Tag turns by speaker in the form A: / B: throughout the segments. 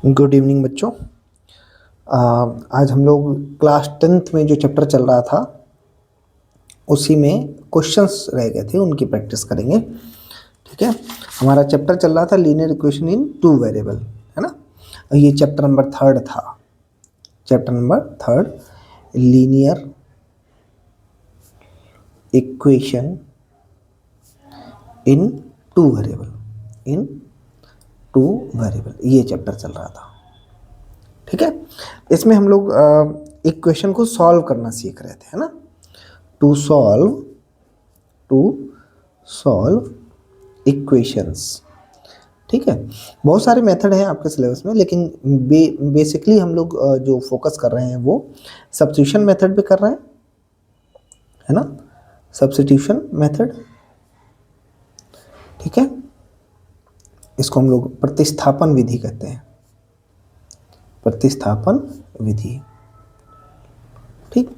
A: Good evening बच्चों। आज हम लोग क्लास 10th में जो चैप्टर चल रहा था उसी में क्वेश्चंस रह गए थे, उनकी प्रैक्टिस करेंगे। ठीक है, हमारा चैप्टर चल रहा था linear equation in two variable, है ना। और ये चैप्टर नंबर 3 था, chapter number 3 linear equation in two variable, ये चैप्टर चल रहा था। ठीक है, इसमें हम लोग इक्वेशन को सॉल्व करना सीख रहे थे, है ना। To solve equations. ठीक है, बहुत सारे मेथड हैं आपके सिलेबस में, लेकिन बेसिकली हम लोग जो फोकस कर रहे हैं वो सब्स्टिट्यूशन मेथड पे कर रहे हैं, है ना, सब्स्टिट्यूशन मेथड। ठीक है, इसको हम लोग प्रतिस्थापन विधि कहते हैं, प्रतिस्थापन विधि। ठीक,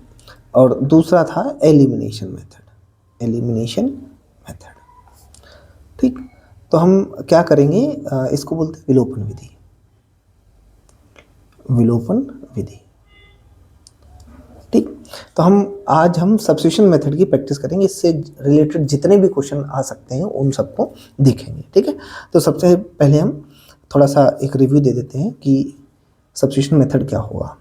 A: और दूसरा था एलिमिनेशन मेथड। ठीक, तो हम क्या करेंगे, इसको बोलते हैं विलोपन विधि। ठीक, तो आज हम सब्स्टिट्यूशन मेथड की प्रैक्टिस करेंगे। इससे रिलेटेड जितने भी क्वेश्चन आ सकते हैं उन सबको देखेंगे। ठीक है, तो सबसे पहले हम थोड़ा सा एक रिव्यू दे देते हैं कि सब्स्टिट्यूशन मेथड क्या होगा।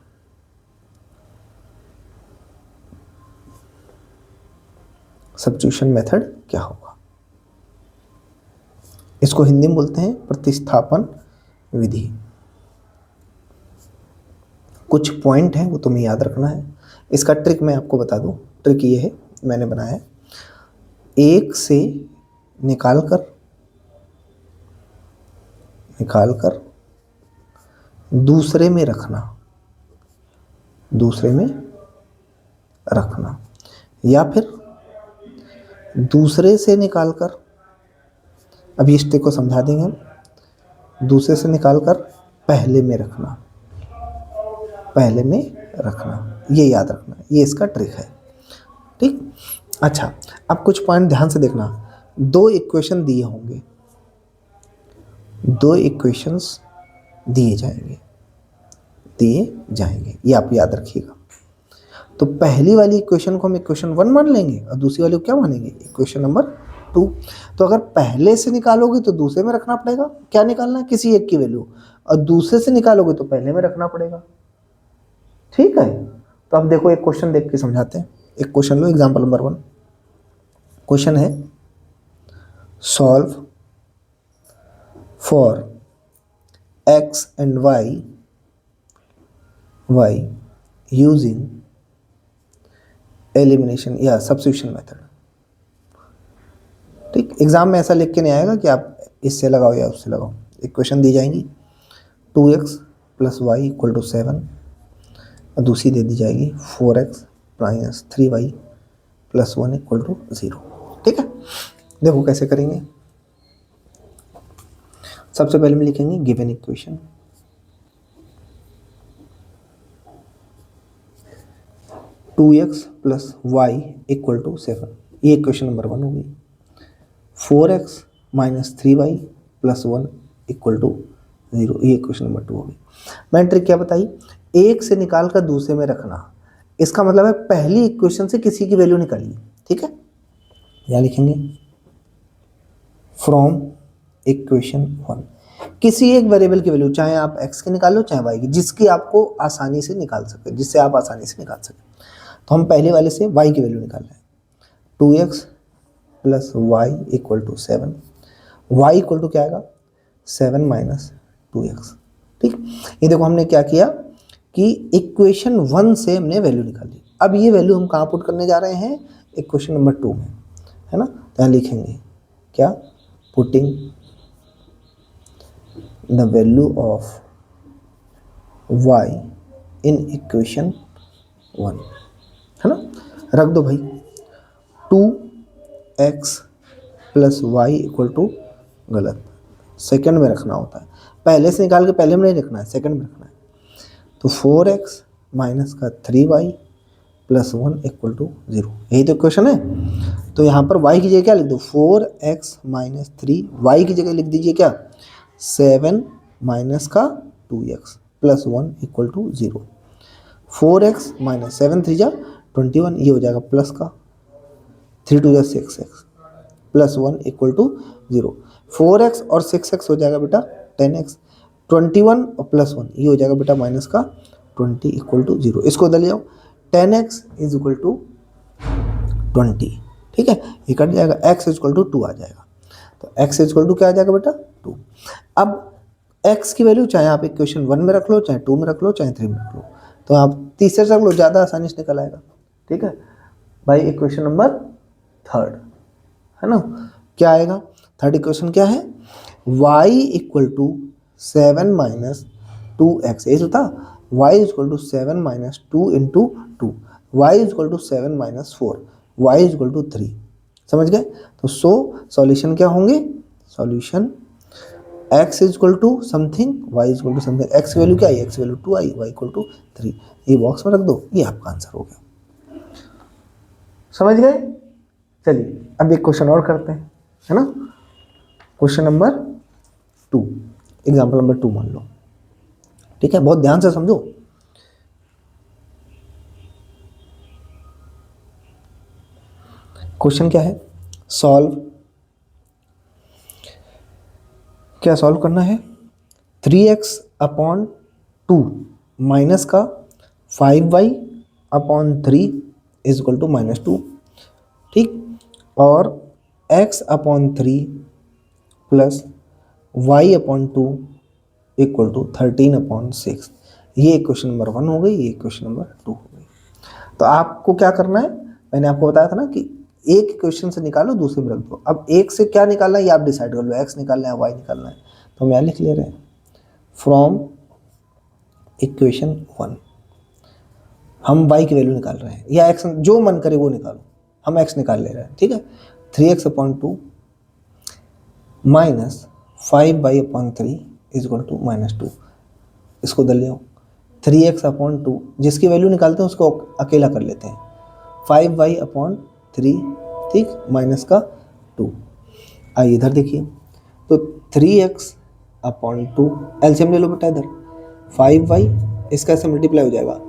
A: सब्स्टिट्यूशन मेथड क्या होगा, इसको हिंदी में बोलते हैं प्रतिस्थापन विधि। कुछ पॉइंट हैं वो तुम्हें याद रखना है। इसका ट्रिक मैं आपको बता दूं, ट्रिक ये है, मैंने बनाया है, एक से निकालकर दूसरे में रखना, या फिर दूसरे से निकालकर, अब इस ट्रिक को समझा देंगे हम, दूसरे से निकालकर पहले में रखना, ये याद रखना, ये इसका ट्रिक है। ठीक, अच्छा, अब कुछ पॉइंट ध्यान से देखना। दो इक्वेशन दिए होंगे, दो इक्वेशंस दिए जाएंगे, ये आप याद रखिएगा। तो पहली वाली इक्वेशन को हम इक्वेशन 1 मान लेंगे और दूसरी वाली को क्या मानेंगे, इक्वेशन नंबर 2। तो अगर पहले से निकालोगे तो दूसरे में रखना पड़ेगा, क्या निकालना है, किसी एक की वैल्यू, और दूसरे से निकालोगे तो पहले में रखना पड़ेगा। ठीक है, तो अब देखो एक क्वेश्चन देख के समझाते हैं। एक क्वेश्चन लो, एग्जाम्पल नंबर 1। क्वेश्चन है solve for x and y using elimination या सब्स्टिट्यूशन मेथड। ठीक, एग्जाम में ऐसा लिख के नहीं आएगा कि आप इससे लगाओ या उससे लगाओ। इक्वेशन दी जाएंगी 2x + y = 7, और दूसरी दे दी जाएगी 4x - 3y + 1 = 0। ठीक है, देखो कैसे करेंगे। सबसे पहले में लिखेंगे given equation, two x + y = 7, ये इक्वेशन नंबर 1 होगी। 4x - 3y + 1 = 0, ये इक्वेशन नंबर 2 होगी। मैंने ट्रिक क्या बताई, एक से निकाल कर दूसरे में रखना। इसका मतलब है पहली इक्वेशन से किसी की वैल्यू निकालिए। ठीक है, यहाँ लिखेंगे फ्रॉम इक्वेशन 1, किसी एक वेरिएबल की वैल्यू, चाहे आप x की निकालो चाहे y की, जिससे आप आसानी से निकाल सके। तो हम पहले वाले से y की वैल्यू निकाल रहे हैं। 2x + y = 7, y = क्या आएगा, 7 - 2x। ठीक, ये देखो हमने क्या किया कि इक्वेशन 1 से हमने वैल्यू निकाली। अब ये वैल्यू हम कहाँ पुट करने जा रहे हैं, इक्वेशन नंबर 2 में, है ना। तो यहाँ लिखेंगे क्या, putting the value of y in equation 1, है ना। रख दो भाई, 2x + y = गलत, सेकंड में रखना होता है। पहले से निकाल के पहले में नहीं रखना है, सेकंड में रखना है। तो 4x - 3y + 1 = 0, यही तो इक्वेशन है। तो यहाँ पर y की जगह क्या लिख दो, 4x - 3, y की जगह लिख दीजिए क्या, 7 - 2x plus 1 equal to 0। 4x minus 7 3 जा 21, ये हो जाएगा प्लस का, 3 2 जा 6x plus 1 equal to 0। 4x और 6x हो जाएगा बेटा 10x, 21 और प्लस 1 ये हो जाएगा बेटा माइनस का 20 इक्वल टू 0। इसको उधर ले जाओ, 10x इज इक्वल टू 20, ठीक है, ये कट जाएगा, x इज इक्वल टू 2 आ जाएगा। तो x इज इक्वल टू क्या आ जाएगा बेटा 2। अब x की वैल्यू चाहे आप इक्वेशन 1 में रख लो, चाहे 2 में रख लो, चाहे 3 में रख लो, तो आप तीसरे से रख लो, ज़्यादा आसानी से निकल आएगा, ठीक है भाई। इक्वेशन नंबर थर्ड है ना, क्या आएगा? थर्ड इक्वेशन क्या है? y equal to 7 minus 2x, यही तो था, y equal to 7 minus 2 into 2, y equal to 7 minus 4, y equal to 3, समझ गए? तो सॉल्यूशन क्या होंगे? Solution x equal to something, y equal to something, x value क्या है? x वैल्यू 2 आई, y इक्वल टू 3, ये बॉक्स में रख दो, ये आपका आंसर हो गया, समझ गए? चलिए अब एक क्वेश्चन और करते हैं, है ना। क्वेश्चन नंबर 2, एग्जाम्पल नंबर 2 मान लो, ठीक है, बहुत ध्यान से समझो। क्वेश्चन क्या है? सॉल्व, क्या सॉल्व करना है? 3x अपॉन 2 माइनस का 5y upon 3 is equal to minus 2, ठीक, और x upon 3 plus y upon 2 equal to 13 upon 6। ये क्वेश्चन नंबर 1 हो गई, ये क्वेश्चन नंबर 2 हो गई। तो आपको क्या करना है, मैंने आपको बताया था ना कि एक क्वेश्चन से निकालो, दूसरे में रख दो। अब एक से क्या निकालना है ये आप डिसाइड कर लो, x निकालना है y निकालना है, तो हम यहाँ लिख ले रहे हैं फ्रॉम इक्वेशन 1 हम y की वैल्यू निकाल रहे हैं, या x जो मन करे वो निकालो, हम x निकाल ले रहे हैं, ठीक है। 3x upon 2 minus 5y upon 3 is equal to minus 2, इसको दल ले आओ। 3x अपॉन 2 जिसकी वैल्यू निकालते हैं उसको अकेला कर लेते हैं, 5y अपॉन 3, ठीक, माइनस का 2। आइए इधर देखिए, तो 3x अपॉन 2 एलसीएम ले लो बेटा, इधर 5y इसका ऐसे मल्टीप्लाई हो जाएगा,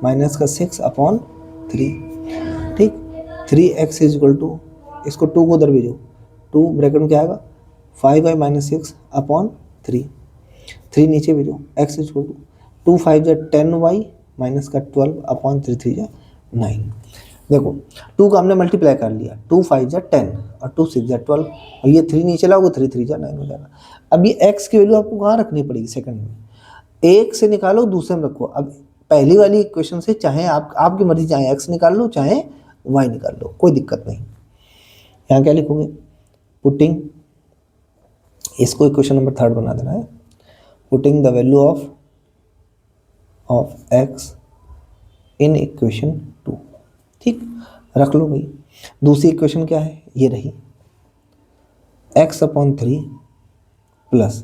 A: माइनस का 6 अपॉन 3, ठीक, 3x इज इक्वल टू, इसको 2 को उधर भेजो, 2 ब्रैकेट में क्या आएगा, 5y माइनस 6 अपॉन 3, 3 नीचे भेजो, x इज इक्वल टू 2 5 जा 10y माइनस का 12 अपॉन 3 3 जा 9। देखो 2 का हमने मल्टीप्लाई कर लिया, 2 5 जा 10 और 2 6 जा 12, और ये 3 नीचे लाओगे 3 3 जा 9 हो जाएगा। अब ये x की वैल्यू आपको कहाँ रखनी पड़ेगी? सेकंड में, एक से निकालो दूसरे में रखो। अब पहली वाली इक्वेशन से चाहे आपकी मर्जी, चाहे x निकाल लो चाहे y निकाल लो, कोई दिक्कत नहीं। यहाँ क्या लिखोगे? पुटिंग, इसको इक्वेशन नंबर 3 बना देना है, putting the value of x in equation 2, ठीक, रख लो भाई। दूसरी इक्वेशन क्या है? ये रही, x upon 3 plus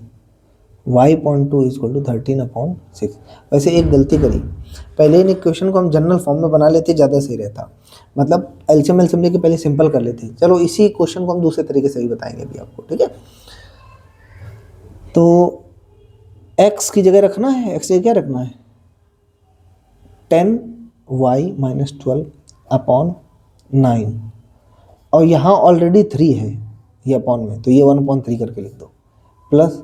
A: y upon 2 is equal to 13 upon 6। वैसे एक गलती करी, पहले इन इक्वेशन को हम जनरल फॉर्म में बना लेते, ज़्यादा सही रहता, मतलब एलसीएम लेके पहले सिंपल कर लेते। चलो इसी क्वेश्चन को हम दूसरे तरीके से भी बताएंगे अभी आपको, ठीक है। तो x की जगह रखना है, x की जगह क्या रखना है? 10y माइनस 12 अपॉन 9, और यहाँ ऑलरेडी 3 है ये अपॉन में, तो ये 1 अपॉन 3 करके लिख दो, प्लस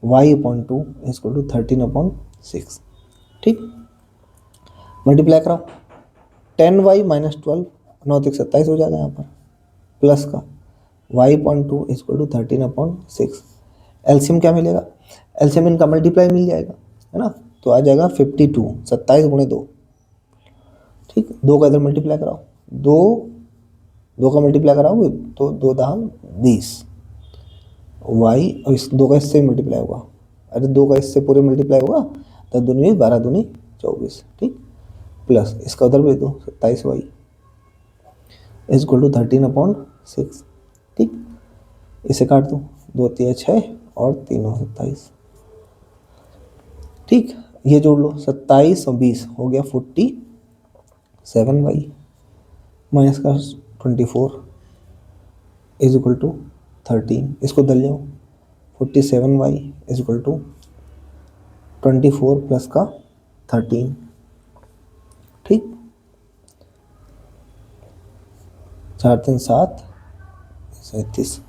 A: y अपॉन 2 इसको टू 13 अपॉन 6, ठीक, मल्टीप्लाई कराओ, 10y माइनस 12 9 तक 27 हो जाएगा यहाँ पर, प्लस का y अपॉन 2 इसको टू 13 अपॉन 6। एलसीएम क्या मिलेगा? एलसीएम इनका मल्टीप्लाई मिल जाएगा, है ना, तो आ जाएगा 52, 27 गुणे 2, ठीक, 2 का इधर मल्टीप्लाई कराओ, 2 का मल्टीप्लाई कराओगे तो 2 दाम 20, y और इस 2 का इससे मल्टीप्लाई होगा, अरे 2 का इससे पूरे मल्टीप्लाई होगा तो 2 दूनी 12 दूनी 24, ठीक, प्लस इसका उधर भेज दो 27y is equal to 13 upon 6, ठीक, इसे काट दो, 2 3 6 और 3 27, ठीक, ये जोड़ लो 27 और 20 हो गया 47y माइनस का 24 इज इक्वल टू 13, इसको दल जाओ, 47y is equal to 24 plus का 13, ठीक, 4 3 7 37।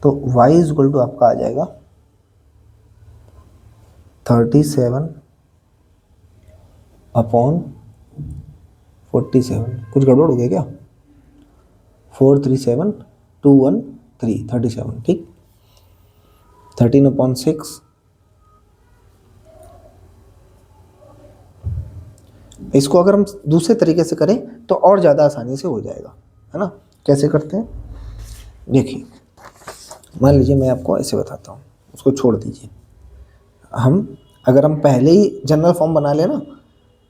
A: तो y इज इक्वल टू आपका आ जाएगा 37 अपॉन 47। कुछ गड़बड़ हो गया क्या? 437213 37, ठीक, 13/6। इसको अगर हम दूसरे तरीके से करें तो और ज़्यादा आसानी से हो जाएगा, है ना। कैसे करते हैं देखिए, मान लीजिए मैं आपको ऐसे बताता हूँ, उसको छोड़ दीजिए। अगर हम पहले ही जनरल फॉर्म बना लेना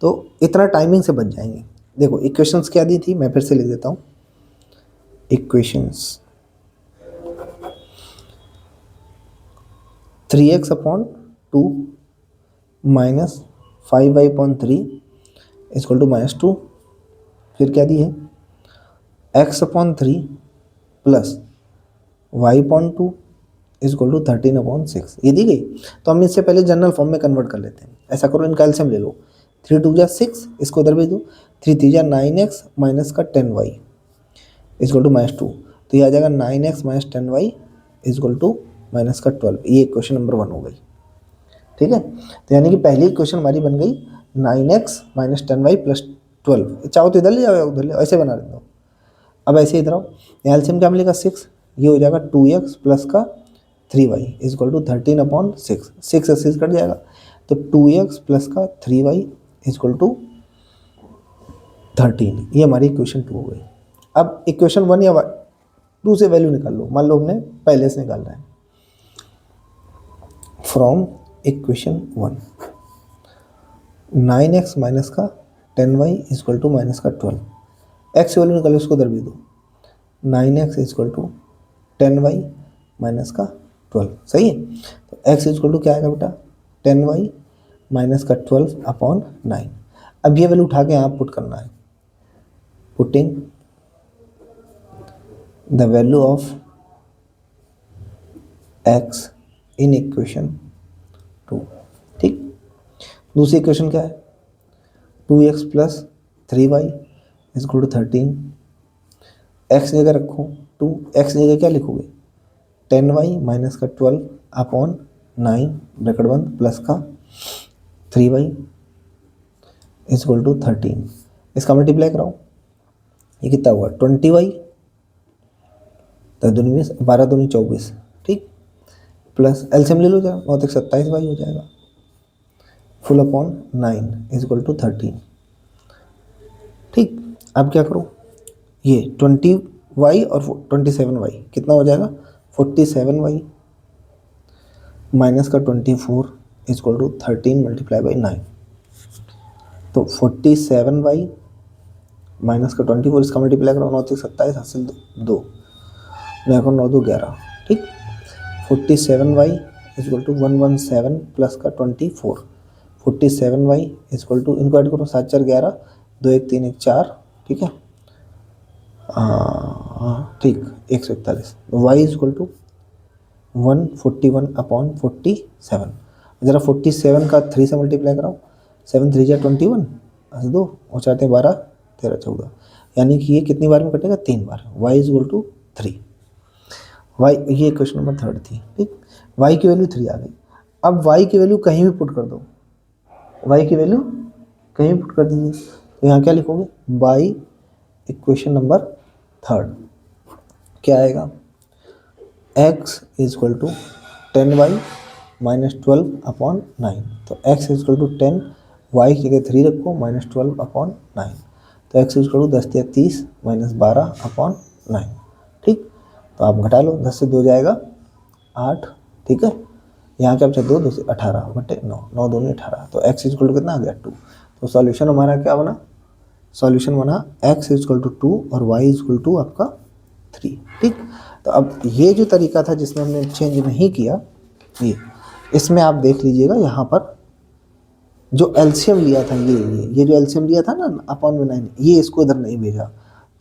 A: तो इतना टाइमिंग से बच जाएंगे। देखो इक्वेशंस क्या दी थी, मैं फिर से लिख देता हूँ। Equations 3x/2 minus 5y/3 equal to -2। फिर क्या दी है, x/3 plus y/2 equal to 13/6, ये दी गई। तो हम इससे पहले जनरल फॉर्म में कन्वर्ट कर लेते हैं। ऐसा करो, इनका एलसीएम ले लो। 3 2 जा 6, इसको इधर भेज दो। 3 3 जा 9x माइनस का 10y इक्वल टू -2। तो ये आ जाएगा 9x minus 10y equal to minus का 12। ये इक्वेशन नंबर 1 हो गई, ठीक है। तो यानी कि पहली इक्वेशन हमारी बन गई 9x माइनस 10y प्लस 12। चाहो तो इधर ले जाओ या उधर ले, ऐसे बना देता हूँ। अब ऐसे इधर आओ, एलसीएम क्या मिलेगा 6, ये हो जाएगा 2x प्लस का 3y इक्वल टू 13/6। 6 से 6 कट जाएगा, तो 2x प्लस का 3y इक्वल टू 13। ये हमारी इक्वेशन 2 हो गई। अब इक्वेशन 1 या 2 से वैल्यू निकाल लो। मान लो हमने पहले से निकालना है। फ्रॉम इक्वेशन 1 9x माइनस का 10y इक्वल टू माइनस का 12। x वैल्यू निकालो, इसको इधर भी दो। 9x equal to 10y minus का 12, सही है। तो x इक्वल टू क्या आएगा बेटा, 10y माइनस का 12/9। अब ये वैल्यू उठा के यहाँ पुट करना है। Putting the value of x in equation 2, ठीक। दूसरी इक्वेशन क्या है, 2x plus 3y equal to 13। x जगह रखो 2, x जगह क्या लिखोगे, 10y माइनस का 12/9 ब्रैकेट बंद प्लस का 3y इक्वल टू 13। इसका मल्टीप्लाई कराओ, ये कितना हुआ 20y, 12 दूनी 24, ठीक, प्लस एलसीएम ले लो जरा, 9 तक 27y हो जाएगा, फुल अपॉन 9 इक्वल टू 13, ठीक। अब क्या करो, ये 20y और 27y कितना हो जाएगा, 47y माइनस का 24 इक्वल टू 13 मल्टीप्लाई बाई 9। तो 47y माइनस का 24, इसका मल्टीप्लाई करो, 9 तक 27 हासिल 2, 9 को 9 2 11, ठीक। 47y इक्वल टू 117 प्लस का 24। 47y इक्वल टू, इनको ऐड करो, 7 4 11, 2 1 3 1 4, ठीक है, ठीक, 141। y equal to 141/47। ज़रा 47 का 3 से मल्टीप्लाई कराओ, 7 3 जा 21, 2 और 4 12 13 14, यानी कि ये कितनी बार में कटेगा, 3 बार। y equal to 3। y, ये क्वेश्चन नंबर 3 थी, ठीक। y की वैल्यू 3 आ गई। अब y की वैल्यू कहीं भी पुट कर दो, y की वैल्यू कहीं भी पुट कर दीजिए। तो यहाँ क्या लिखोगे, y इक्वेशन नंबर 3 क्या आएगा, x equal to 10y minus 12/9। तो x इक्वल टू 10, y की जगह 3 रखो, माइनस 12/9। तो x इक्वल टू 10 या 30 माइनस 12/9, ठीक। तो आप घटा लो, 10 से 2 जाएगा 8, ठीक है। यहाँ क्या बचा, 2 2 से 18 बटे 9, 9 2 18। तो x इक्वल टू कितना आ गया, 2। तो सॉल्यूशन हमारा क्या बना, सॉल्यूशन बना x इक्वल टू 2 और y इक्वल टू आपका 3, ठीक। तो अब ये जो तरीका था जिसमें हमने चेंज नहीं किया, ये इसमें आप देख लीजिएगा, यहाँ पर जो एलसीएम लिया था, ये जो एलसीएम लिया था ना अपॉन में 9, ये इसको इधर नहीं भेजा।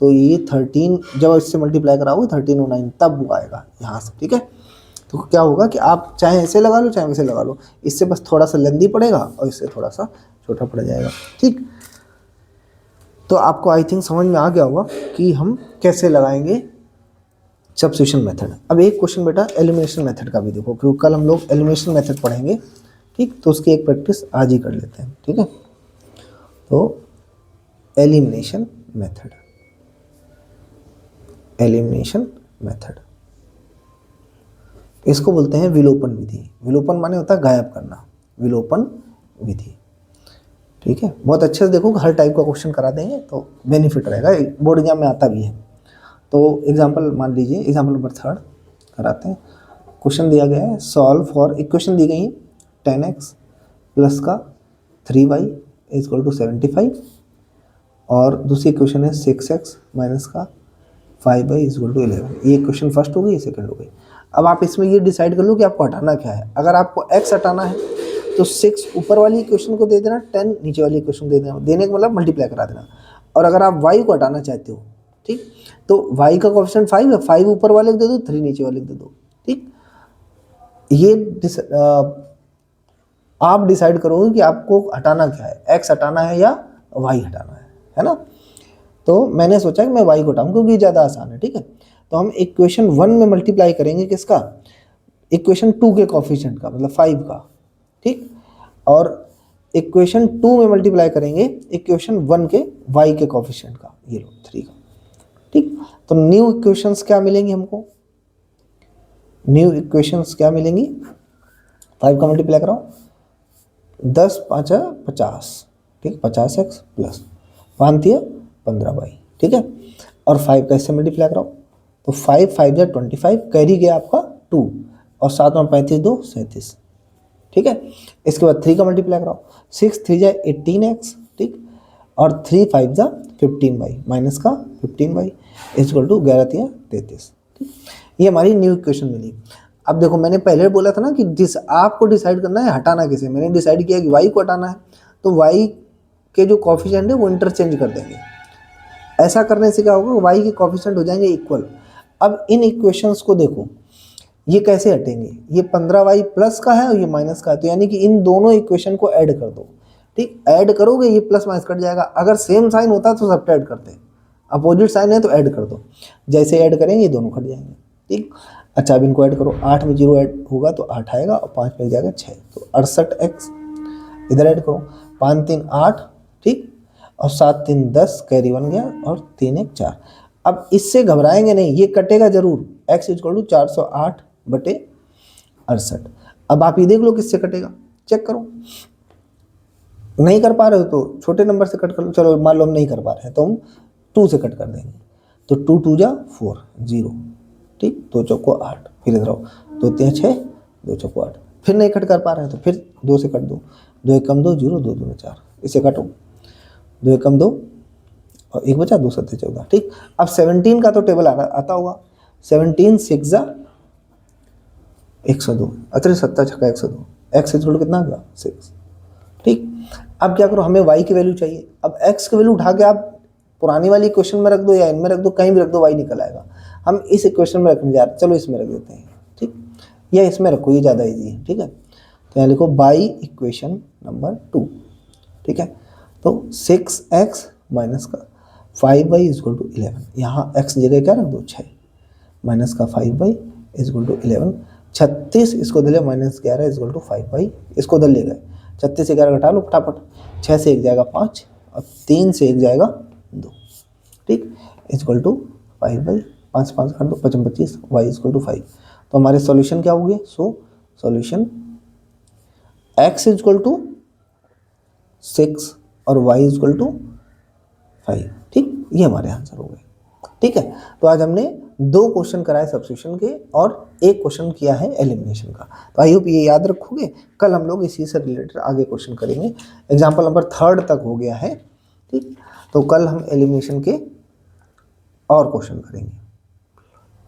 A: तो ये 13 जब इससे मल्टीप्लाई कराओगे 13 और 9 तब वो आएगा यहाँ से, ठीक है। तो क्या होगा कि आप चाहे ऐसे लगा लो चाहे वैसे लगा लो, इससे बस थोड़ा सा लेंदी पड़ेगा और इससे थोड़ा सा छोटा पड़ जाएगा। ठीक, तो आपको आई थिंक समझ में आ गया होगा कि हम कैसे लगाएंगे सब्स्टिट्यूशन मेथड। अब एक क्वेश्चन बेटा एलिमिनेशन मेथड का भी देखो, क्योंकि कल हम लोग एलिमिनेशन मेथड पढ़ेंगे। ठीक, तो उसकी एक प्रैक्टिस आज ही कर लेते हैं। ठीक है, तो एलिमिनेशन मेथड, एलिमिनेशन मेथड इसको बोलते हैं विलोपन विधि। विलोपन माने होता है गायब करना, विलोपन विधि। ठीक है, बहुत अच्छे से देखो, हर टाइप का क्वेश्चन करा देंगे तो बेनिफिट रहेगा, बोर्ड एग्जाम में आता भी है। तो एग्जाम्पल मान लीजिए, एग्जाम्पल नंबर 3 कराते हैं। क्वेश्चन दिया गया है, सॉल्व फॉर, इक्वेशन दी गई है 10x प्लस का 3y इक्वल टू 75, और दूसरी इक्वेशन है 6x माइनस का 5y इक्वल टू 11। ये इक्वेशन फर्स्ट हो गई, सेकंड हो गई। अब आप इसमें ये डिसाइड कर लो कि आपको हटाना क्या है। अगर आपको x हटाना है तो 6 ऊपर वाली इक्वेशन को दे देना, 10 नीचे वाली इक्वेशन को दे देना, देने का मतलब मल्टीप्लाई करा देना। और अगर आप y को हटाना चाहते हो, ठीक, तो y का कोएफिशिएंट 5 है, 5 ऊपर वाले को दे दो, 3 नीचे वाले को दे दो। ठीक, ये आप डिसाइड करोगे कि आपको हटाना क्या है, x हटाना है या y हटाना है ना। तो मैंने सोचा कि मैं y को हटाऊं क्योंकि ज़्यादा आसान है। ठीक है, तो हम इक्वेशन 1 में मल्टीप्लाई करेंगे किसका, इक्वेशन 2 के कोएफिशिएंट का, मतलब 5 का। ठीक, और इक्वेशन 2 में मल्टीप्लाई करेंगे इक्वेशन 1 के y के कोएफिशिएंट का, ये लो 3 का। ठीक, तो न्यू इक्वेशंस क्या मिलेंगी हमको, न्यू इक्वेशंस क्या मिलेंगी, 5 का मल्टीप्लाई कराओ, 10 5 50, ठीक, 50x प्लस 5 15y। ठीक है, और 5 का इससे मल्टीप्लाई कराओ, तो 5 5 जा 25, कैरी गया आपका 2, और 7 में 35 2 37। ठीक है, इसके बाद 3 का मल्टीप्लाई कराओ, 6 3 जा 18x, ठीक, और 3 5 जा 15y माइनस का 15y इक्वल टू 11 3 33। ठीक, ये हमारी न्यू इक्वेशन मिली। अब देखो, मैंने पहले बोला था ना कि जिस आपको डिसाइड करना है हटाना किसे। मैंने डिसाइड किया कि y को हटाना है, तो y के जो कोएफिशिएंट है वो इंटरचेंज कर देंगे। ऐसा करने से क्या होगा, y के कोएफिशिएंट हो जाएंगे इक्वल। अब इन इक्वेशंस को देखो, ये कैसे हटेंगे, ये 15y प्लस का है और ये माइनस का है, तो यानी कि इन दोनों इक्वेशन को ऐड कर दो। ठीक, ऐड करोगे ये प्लस माइनस कट जाएगा। अगर सेम साइन होता तो सब्ट्रैक्ट करते, अपोजिट साइन है तो ऐड कर दो। जैसे ऐड करेंगे ये दोनों कट जाएंगे। ठीक, अच्छा अब इनको ऐड करो, 8 में 0 ऐड होगा तो 8 आएगा, और 5 में जाएगा 6, तो 68x इधर ऐड करो, 5 3 8, ठीक, और 7 3 10, कैरी 1 गया, और 3 1 4। अब इससे घबराएंगे नहीं, ये कटेगा जरूर, x इक्वल टू 408 बटे 68। अब आप ये देख लो किससे कटेगा, चेक करो। नहीं कर पा रहे हो तो छोटे नंबर से कट कर लो। चलो मान लो हम नहीं कर पा रहे हैं तो हम 2 से कट कर देंगे, तो 2 2 जा 4 0, ठीक, 2 चौको 8, फिर इधर आओ, 2 3 6, 2 चौको 8, फिर नहीं कट कर पा रहे हैं तो फिर 2 से कट दो, 2 1 कम 2 0, 2 2 4, इसे काटो, 2 1 कम 2 और 1 बचा, 2 7 14। ठीक, अब 17 का तो टेबल आता होगा, 17 6 जा 102, अरे 7 छक्का 102, एक्स इक्वल कितना आ गया 6। ठीक, अब क्या करो, हमें y की वैल्यू चाहिए। अब x की वैल्यू उठा के आप पुरानी वाली इक्वेशन में रख दो या इनमें रख दो, कहीं भी रख दो, y निकल आएगा। हम इस इक्वेशन में रखने जा रहे हैं, चलो इसमें रख देते हैं। ठीक, या इसमें रखो, ये ज़्यादा ईजी है। ठीक है, तो यहाँ लिखो बाई इक्वेशन नंबर 2। ठीक है, तो 6x माइनस का 5y इक्वल टू 11, यहाँ x जगह क्या रख दो 6, माइनस का 5y इक्वल टू 11, 36 इसको दे माइनस 11 इक्वल टू 5y, इसको उधर ले गए, 36 से 11 घटा लो फटाफट, 6 से 1 जाएगा 5 और 3 से 1 जाएगा 2। ठीक, इक्वल टू 5y, 5 5 काट दो, 55 25, y इक्वल टू 5। तो हमारे सॉल्यूशन क्या हो गए, so solution x equal to 6 और y इक्वल टू 5। ठीक, ये हमारे आंसर हो गए। ठीक है, तो आज हमने 2 क्वेश्चन कराए सब्स्टिट्यूशन के और 1 क्वेश्चन किया है एलिमिनेशन का। तो आई होप ये याद रखोगे। कल हम लोग इसी से रिलेटेड आगे क्वेश्चन करेंगे। एग्जाम्पल नंबर 3 तक हो गया है। ठीक, तो कल हम एलिमिनेशन के और क्वेश्चन करेंगे।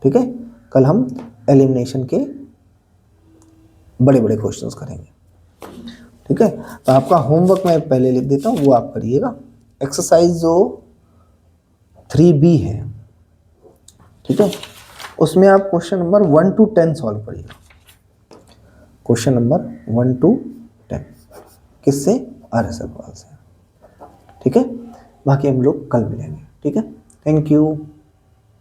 A: ठीक है, कल हम एलिमिनेशन के बड़े बड़े क्वेश्चंस करेंगे। ठीक है, तो आपका होमवर्क मैं पहले लिख देता हूँ, वो आप करिएगा। एक्सरसाइज जो 3B है, ठीक है, उसमें आप क्वेश्चन नंबर 1 to 10 सॉल्व करिएगा। क्वेश्चन नंबर 1 to 10 किससे? आर्य सगरवाल से। ठीक है, बाकी हम लोग कल मिलेंगे। ठीक है, थैंक यू।